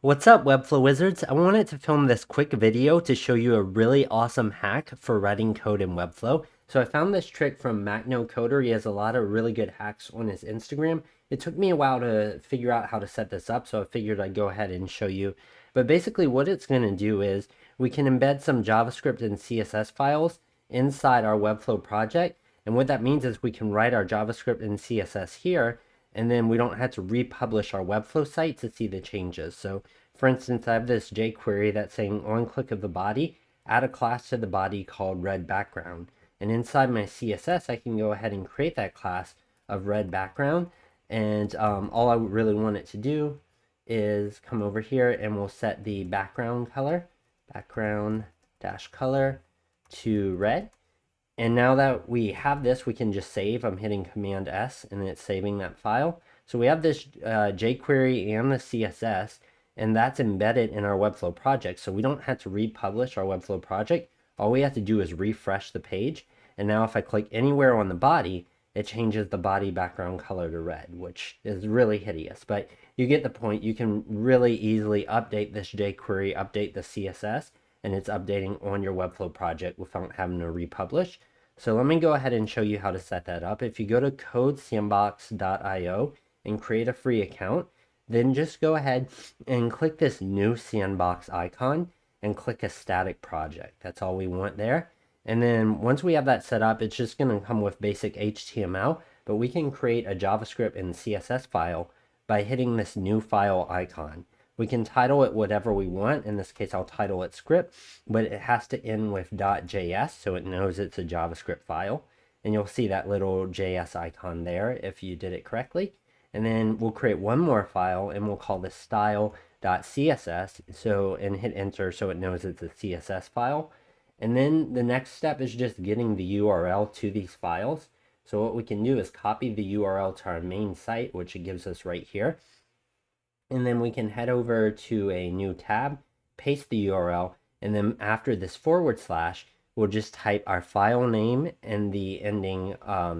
What's up, Webflow Wizards? I wanted to film this quick video to show you a really awesome hack for writing code in Webflow. So I found this trick from MacNoCoder. He has a lot of really good hacks on his Instagram. It took me a while to figure out how to set this up, so I figured I'd go ahead and show you. But basically what it's going to do is we can embed some JavaScript and CSS files inside our Webflow project. And what that means is we can write our JavaScript and CSS here, and then we don't have to republish our Webflow site to see the changes. So for instance, I have this jQuery that's saying on click of the body, add a class to the body called red background. And inside my CSS, I can go ahead and create that class of red background. And all I really want it to do is come over here and we'll set the background color to red. And now that we have this, we can just save. I'm hitting Command S and it's saving that file. So we have this jQuery and the CSS, and that's embedded in our Webflow project. So we don't have to republish our Webflow project. All we have to do is refresh the page. And now if I click anywhere on the body, it changes the body background color to red, which is really hideous. But you get the point. You can really easily update this jQuery, update the CSS, and it's updating on your Webflow project without having to republish. So let me go ahead and show you how to set that up. If you go to codesandbox.io and create a free account, then just go ahead and click this new sandbox icon and click a static project. That's all we want there. And then once we have that set up, it's just going to come with basic HTML, but we can create a JavaScript and CSS file by hitting this new file icon. We can title it whatever we want. In this case, I'll title it script, but it has to end with .js so it knows it's a JavaScript file. And you'll see that little JS icon there if you did it correctly. And then we'll create one more file and we'll call this style.css. And hit enter so it knows it's a CSS file. And then the next step is just getting the URL to these files. So what we can do is copy the URL to our main site, which it gives us right here. And then we can head over to a new tab, paste the URL, and then after this /, we'll just type our file name and the ending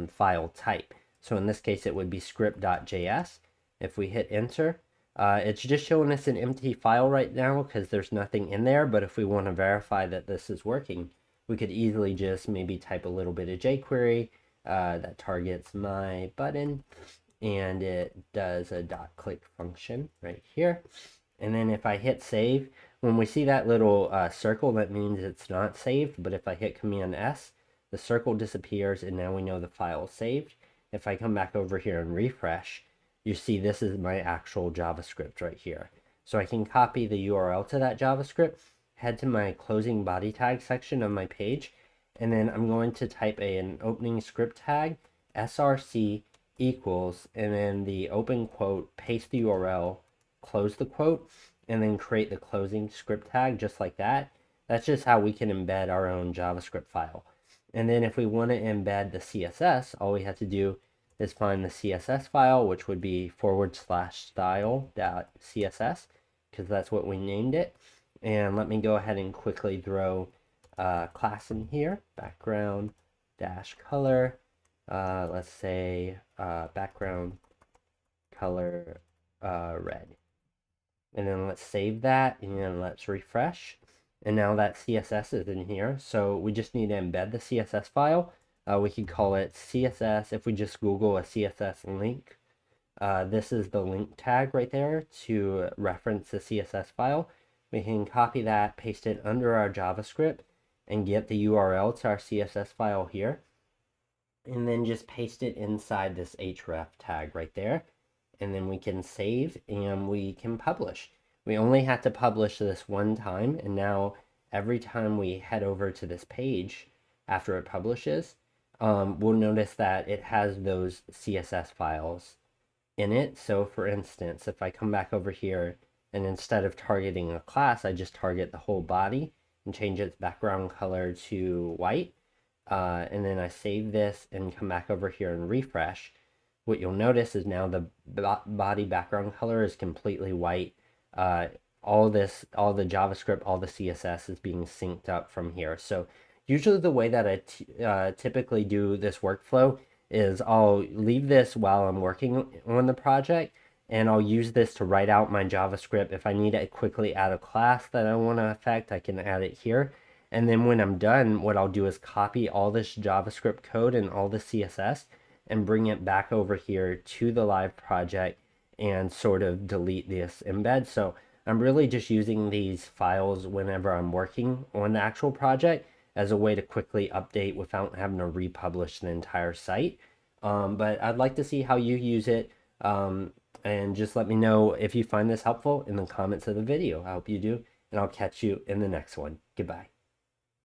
file type. So in this case, it would be script.js. If we hit enter, it's just showing us an empty file right now because there's nothing in there. But if we want to verify that this is working, we could easily just maybe type a little bit of jQuery that targets my button. And it does a .click function right here. And then if I hit save, when we see that little circle, that means it's not saved. But if I hit Command S, the circle disappears and now we know the file is saved. If I come back over here and refresh, you see this is my actual JavaScript right here. So I can copy the URL to that JavaScript, head to my closing body tag section of my page, and then I'm going to type an opening script tag, src equals, and then the open quote, paste the URL, close the quote, and then create the closing script tag just like that. That's just how we can embed our own JavaScript file. And then if we want to embed the CSS, all we have to do is find the CSS file, which would be /style.css, because that's what we named it. And let me go ahead and quickly throw a class in here, background-color. Let's say background color red. And then let's save that and let's refresh. And now that CSS is in here. So we just need to embed the CSS file. We could call it CSS. If we just Google a CSS link, this is the link tag right there to reference the CSS file. We can copy that, paste it under our JavaScript, and get the URL to our CSS file here. And then just paste it inside this href tag right there. And then we can save and we can publish. We only have to publish this one time, and now every time we head over to this page after it publishes, we'll notice that it has those CSS files in it. So for instance, if I come back over here and instead of targeting a class, I just target the whole body and change its background color to white, and then I save this and come back over here and refresh, what you'll notice is now the body background color is completely white. All the JavaScript, all the CSS is being synced up from here. So usually the way that I typically do this workflow is I'll leave this while I'm working on the project, and I'll use this to write out my JavaScript. If I need to quickly add a class that I want to affect, I can add it here. And then when I'm done, what I'll do is copy all this JavaScript code and all the CSS and bring it back over here to the live project and sort of delete this embed. So I'm really just using these files whenever I'm working on the actual project as a way to quickly update without having to republish the entire site. But I'd like to see how you use it. And just let me know if you find this helpful in the comments of the video. I hope you do, and I'll catch you in the next one. Goodbye.